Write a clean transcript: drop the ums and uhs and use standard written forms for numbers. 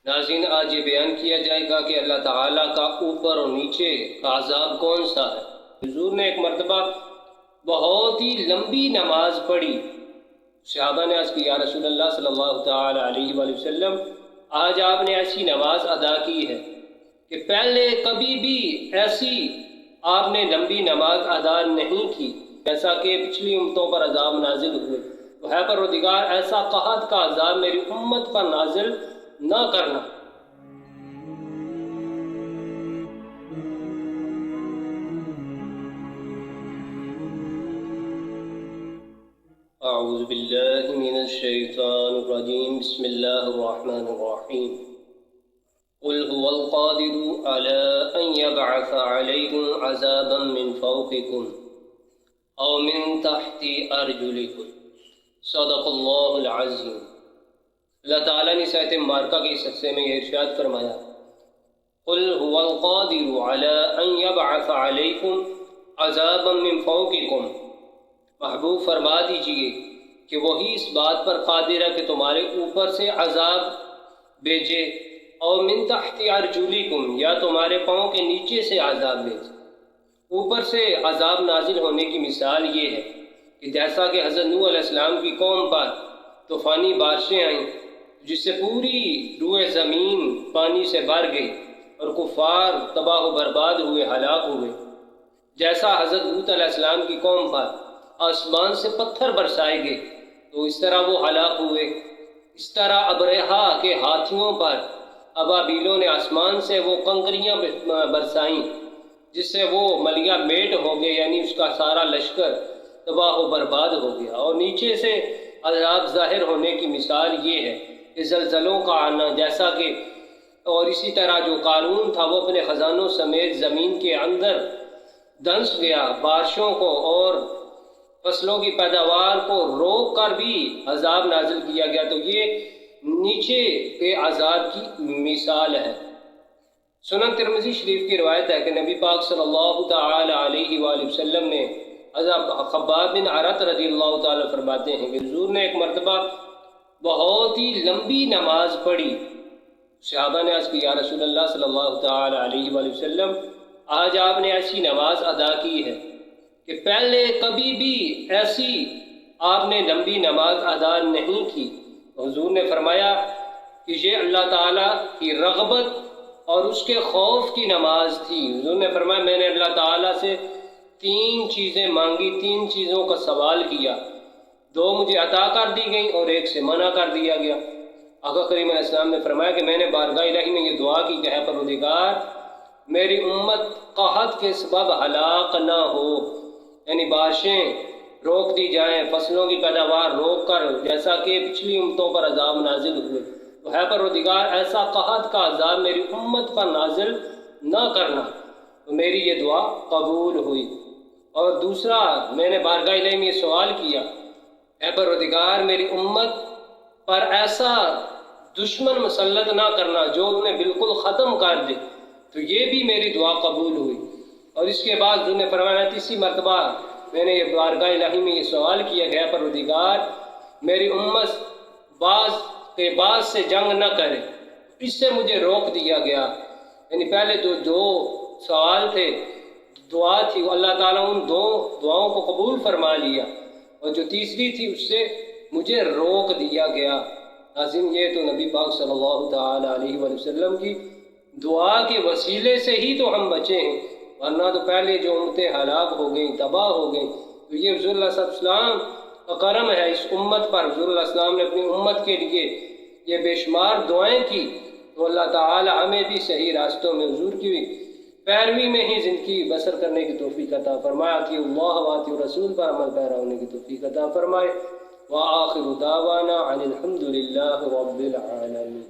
ناظرین، آج یہ بیان کیا جائے گا کہ اللہ تعالیٰ کا اوپر اور نیچے کا عذاب کون سا ہے۔ حضور نے ایک مرتبہ بہت ہی لمبی نماز پڑھی۔ صحابہ نے عرض کی، یا رسول اللہ صلی اللہ تعالی علیہ وآلہ وسلم، آج آپ نے ایسی نماز ادا کی ہے کہ پہلے کبھی بھی ایسی آپ نے لمبی نماز ادا نہیں کی، جیسا کہ پچھلی امتوں پر عذاب نازل ہوئے۔ تو ہے پروردگار، ایسا قحط کا عذاب میری امت پر نازل نہ کرنا۔ اعوذ باللہ من الشیطان الرجیم، بسم اللہ الرحمن الرحیم۔ قل هو القادر على ان يبعث عليكم عذابا من فوقكم او من تحت ارجلكم، صدق اللہ العظیم۔ اللہ تعالیٰ نے اس آیت مبارکہ کے اس حصے میں یہ ارشاد فرمایا، قل هو القادر على ان يبعث عليكم عذابا من فوقكم، محبوب فرما دیجئے کہ وہی اس بات پر قادر ہے کہ تمہارے اوپر سے عذاب بھیجے، اور من تحت ارجلکم، یا تمہارے پاؤں کے نیچے سے عذاب بھیجے۔ اوپر سے عذاب نازل ہونے کی مثال یہ ہے کہ جیسا کہ حضرت نوح علیہ السلام کی قوم پر طوفانی بارشیں آئیں جس سے پوری روئے زمین پانی سے بھر گئی اور کفار تباہ و برباد ہوئے، ہلاک ہوئے، جیسا حضرت لوط علیہ السلام کی قوم پر آسمان سے پتھر برسائے گئے تو اس طرح وہ ہلاک ہوئے، اس طرح ابرہا کے ہاتھیوں پر ابابیلوں نے آسمان سے وہ کنکریاں برسائیں جس سے وہ ملیا میٹ ہو گئے، یعنی اس کا سارا لشکر تباہ و برباد ہو گیا۔ اور نیچے سے عذاب ظاہر ہونے کی مثال یہ ہے کہ زلزلوں کا آنا، جیسا کہ اور اسی طرح جو قارون تھا وہ اپنے خزانوں سمیت زمین کے اندر دنس گیا، بارشوں کو اور فصلوں کی پیداوار کو روک کر بھی عذاب نازل کیا گیا، تو یہ نیچے کے عذاب کی مثال ہے۔ سنن ترمذی شریف کی روایت ہے کہ نبی پاک صلی اللہ تعالی علیہ وآلہ وسلم نے حضرت خباب بن عرط رضی اللہ تعالی فرماتے ہیں کہ حضور نے ایک مرتبہ بہت ہی لمبی نماز پڑھی۔ صحابہ نے عرض کی، یا رسول اللہ صلی اللہ تعالی علیہ وآلہ وسلم، آج آپ نے ایسی نماز ادا کی ہے کہ پہلے کبھی بھی ایسی آپ نے لمبی نماز ادا نہیں کی۔ حضور نے فرمایا کہ یہ اللہ تعالیٰ کی رغبت اور اس کے خوف کی نماز تھی۔ حضور نے فرمایا، میں نے اللہ تعالیٰ سے 3 چیزیں مانگی، 3 چیزوں کا سوال کیا، 2 مجھے عطا کر دی گئیں اور 1 سے منع کر دیا گیا۔ آقا کریم علیہ السلام نے فرمایا کہ میں نے بارگاہ الہی میں یہ دعا کی کہ اے پروردگار، میری امت قحط کے سبب ہلاک نہ ہو، یعنی بارشیں روک دی جائیں، فصلوں کی پیداوار روک کر، جیسا کہ پچھلی امتوں پر عذاب نازل ہوئے۔ تو ہے پروردگار، ایسا قحط کا عذاب میری امت پر نازل نہ کرنا۔ تو میری یہ دعا قبول ہوئی۔ اور دوسرا، میں نے بارگاہ الہی میں یہ سوال کیا، اے پروردگار، میری امت پر ایسا دشمن مسلط نہ کرنا جو انہیں بالکل ختم کر دے۔ تو یہ بھی میری دعا قبول ہوئی۔ اور اس کے بعد حضور نے فرمایا، تیسری مرتبہ میں نے یہ بارگاہ الہی میں یہ سوال کیا کہ اے پروردگار، میری امت بعض سے جنگ نہ کرے، اس سے مجھے روک دیا گیا۔ یعنی پہلے تو جو سوال تھے، دعا تھی، وہ اللہ تعالیٰ ان 2 دعاؤں کو قبول فرما لیا، اور جو تیسری تھی اس سے مجھے روک دیا گیا۔ ناظرین، یہ تو نبی پاک صلی اللہ تعالی علیہ وآلہ وسلم کی دعا کے وسیلے سے ہی تو ہم بچے ہیں، ورنہ تو پہلے جو امتیں ہلاک ہو گئیں، تباہ ہو گئیں۔ تو یہ حضور اللہ صلی اللہ علیہ وسلم کا کرم ہے اس امت پر۔ حضور اللہ صلی اللہ علیہ وسلم نے اپنی امت کے لیے یہ بے شمار دعائیں کی، تو اللہ تعالی ہمیں بھی صحیح راستوں میں حضور کی پیروی میں ہی زندگی بسر کرنے کی توفیق عطا فرمائے، اطیعوا اللہ واطیعوا الرسول پر عمل پیرا ہونے کی توفیق عطا فرمائے۔ وآخر دعوانا ان الحمد للہ رب العالمین۔